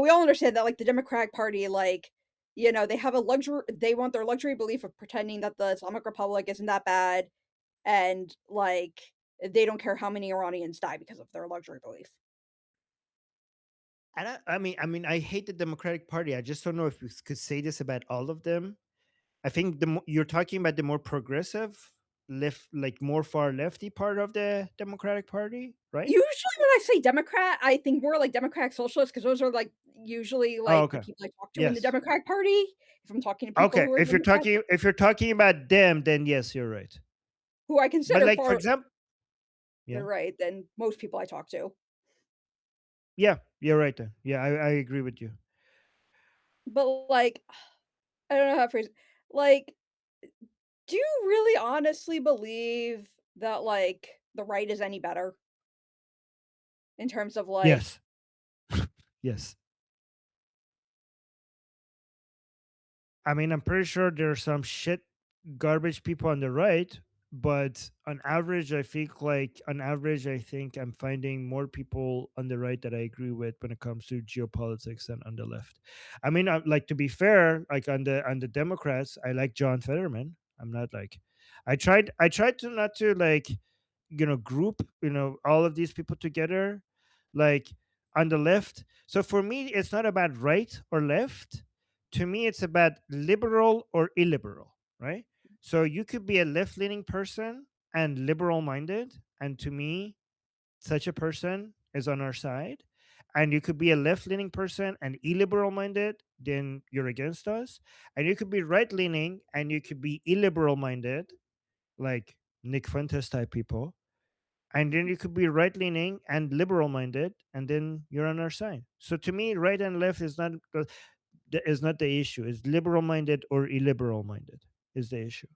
We all understand that, like, the Democratic Party, like, they have they want their luxury belief of pretending that the Islamic Republic isn't that bad, and, like, they don't care how many Iranians die because of their luxury belief. And I mean, I hate the Democratic Party. I just don't know if we could say this about all of them. I think you're talking about the more progressive left, like more far lefty part of the Democratic Party, right? Usually when I say Democrat, I think more like Democratic Socialist because those are, like, usually, Oh, like, the okay. people I talk to in the Yes. Democratic Party, if I'm talking to people Okay. who are If you're Democrats, talking if you're talking about them, then yes, you're right. who I But consider like for far example, yeah, right than most people I talk to. yeah, you're right then. Yeah, I agree with you. But, like, I don't know how to phrase it. Like, do you really honestly believe that, like, the right is any better in terms of, like Yes. Yes. I mean, I'm pretty sure there's some shit garbage people on the right, but on average, I think I'm finding more people on the right that I agree with when it comes to geopolitics than on the left. I mean, like to be fair, like on the Democrats, I like John Fetterman. I'm not like, I tried to not to like group all of these people together, like on the left. So for me it's not about right or left. To me it's about liberal or illiberal, right? So you could be a left-leaning person and liberal minded, and to me such a person is on our side. And you could be a left-leaning person and illiberal minded, then you're against us. And you could be right-leaning and you could be illiberal minded, like Nick Fuentes type people, and then you could be right leaning and liberal minded, and then you're on our side. So to me right and left is not the issue. It's liberal minded or illiberal minded is the issue.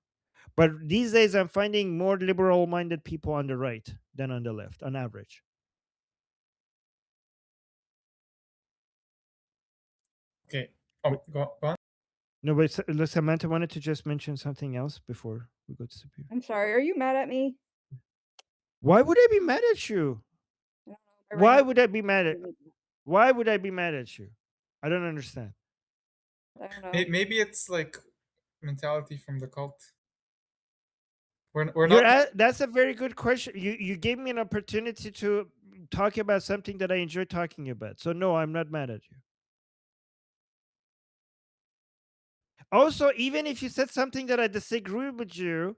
But these days I'm finding more liberal minded people on the right than on the left on average. Okay. But Go on. no, but Samantha wanted to just mention something else before we go to Superior. I'm sorry, are you mad at me? Why would I be mad at you? I don't know, my brain why is would i be mad at really why would I be mad at you? I don't understand. I don't know. Maybe it's like mentality from the cult. We're You're not. at, that's a very good question. You gave me an opportunity to talk about something that I enjoy talking about. So no, I'm not mad at you. Also, even if you said something that I disagree with you,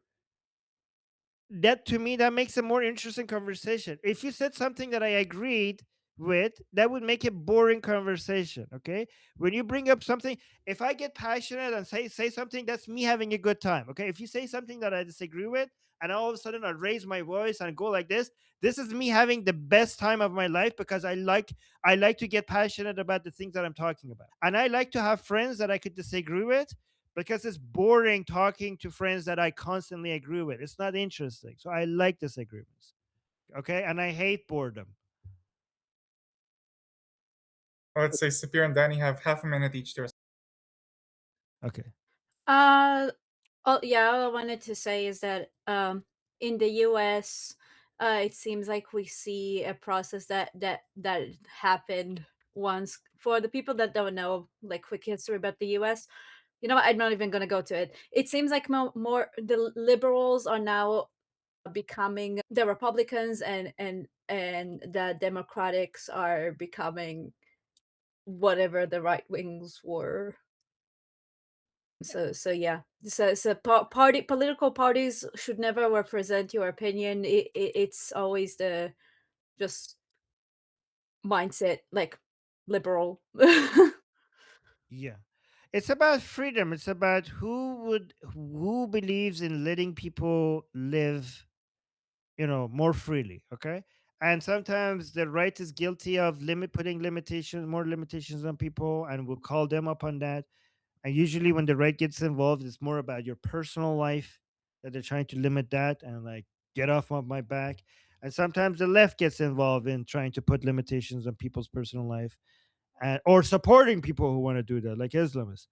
that to me that makes a more interesting conversation. If you said something that I agreed with, that would make a boring conversation. Okay, when you bring up something, if I get passionate and say something, that's me having a good time. Okay, if you say something that I disagree with and all of a sudden I raise my voice and go like this is me having the best time of my life, because I like to get passionate about the things that I'm talking about, and I like to have friends that I could disagree with, because it's boring talking to friends that I constantly agree with. It's not interesting. So I like disagreements. Okay. And I hate boredom. Let's say Sapir and Danny have half a minute each to. Okay. Uh, oh yeah, all I wanted to say is that in the US, it seems like we see a process that happened once. For the people that don't know, like quick history about the US, you know what? I'm not even gonna go to it. It seems like more the liberals are now becoming the Republicans, and the Democrats are becoming whatever the right wings were. So yeah. So party political parties should never represent your opinion. It's always the just mindset, like liberal. Yeah. It's about freedom. It's about who believes in letting people live, more freely. Okay. And sometimes the right is guilty of more limitations on people, and will call them up on that. And usually, when the right gets involved, it's more about your personal life, that they're trying to limit that and like get off of my back. And sometimes the left gets involved in trying to put limitations on people's personal life, and or supporting people who want to do that, like Islamists.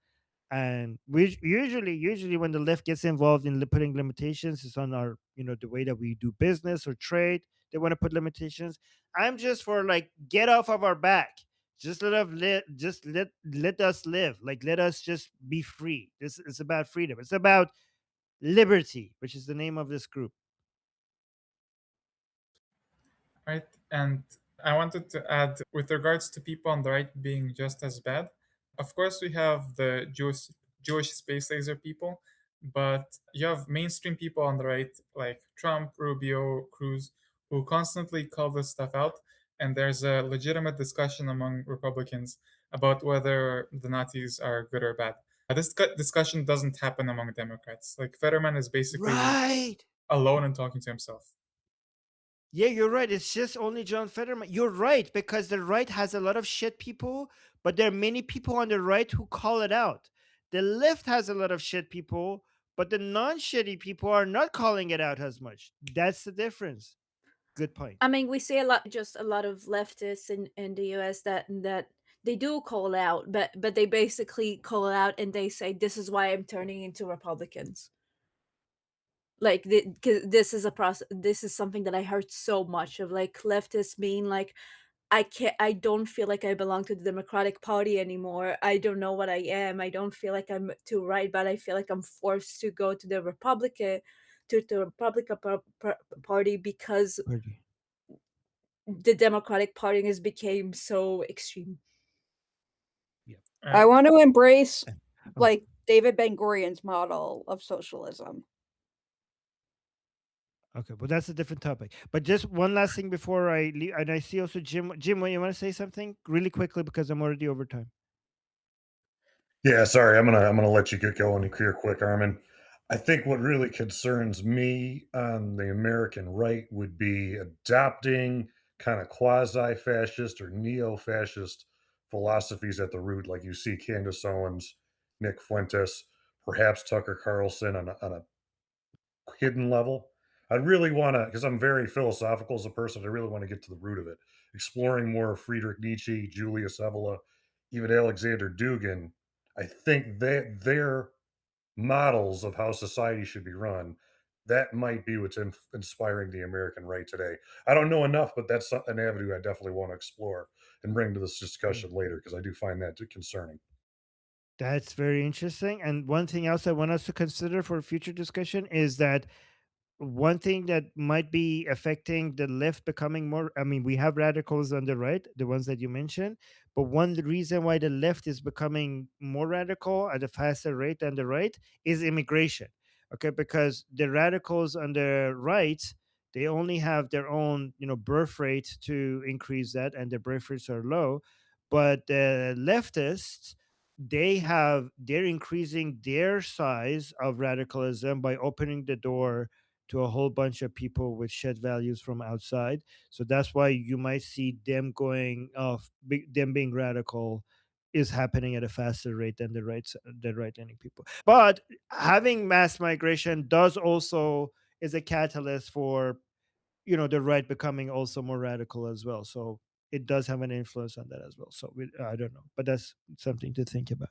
And we usually when the left gets involved in putting limitations, it's on our the way that we do business or trade. They want to put limitations. I'm just for like, get off of our back, Just let us live. Like, let us just be free. This is about freedom. It's about liberty, which is the name of this group. Right. And I wanted to add, with regards to people on the right being just as bad, of course, we have the Jewish space laser people, but you have mainstream people on the right, like Trump, Rubio, Cruz, who constantly call this stuff out. And there's a legitimate discussion among Republicans about whether the Nazis are good or bad. This discussion doesn't happen among Democrats. Like, Fetterman is basically Right. alone and talking to himself. Yeah, you're right. It's just only John Fetterman. You're right, because the right has a lot of shit people, but there are many people on the right who call it out. The left has a lot of shit people, but the non-shitty people are not calling it out as much. That's the difference. Good point. I mean, we see a lot of leftists in the US that they do call out, but they basically call out and they say, "This is why I'm turning into Republicans." Like, 'cause this is a process. This is something that I heard so much of, like, leftists being like, I don't feel like I belong to the Democratic Party anymore. I don't know what I am. I don't feel like I'm too right, but I feel like I'm forced to go to the Republican Party because Party. the Democratic Party has became so extreme. Yeah. I want to embrace, Oh, like, David Ben-Gurion's model of socialism. okay, but that's a different topic. But just one last thing before I leave, and I see also Jim. Jim, you want to say something really quickly because I'm already over time. Yeah, sorry, I'm gonna let you get going here quick, Armin. I think what really concerns me on the American right would be adopting kind of quasi-fascist or neo-fascist philosophies at the root, like you see Candace Owens, Nick Fuentes, perhaps Tucker Carlson on a hidden level. I really want to, because I'm very philosophical as a person, I really want to get to the root of it. Exploring more of Friedrich Nietzsche, Julius Evola, even Alexander Dugin. I think that their models of how society should be run, that might be what's inspiring the American right today. I don't know enough, but that's an avenue I definitely want to explore and bring to this Mm. discussion later because I do find that concerning. That's very interesting. And one thing else I want us to consider for future discussion is that one thing that might be affecting the left becoming more, I mean, we have radicals on the right, the ones that you mentioned, but one reason why the left is becoming more radical at a faster rate than the right is immigration. Okay, because the radicals on the right, they only have their own, birth rate to increase that, and their birth rates are low. But the leftists, they're increasing their size of radicalism by opening the door to a whole bunch of people with shed values from outside. So that's why you might see them going off, them being radical is happening at a faster rate than the right leaning people. But having mass migration does also is a catalyst for the right becoming also more radical as well. So it does have an influence on that as well. So I don't know, but that's something to think about.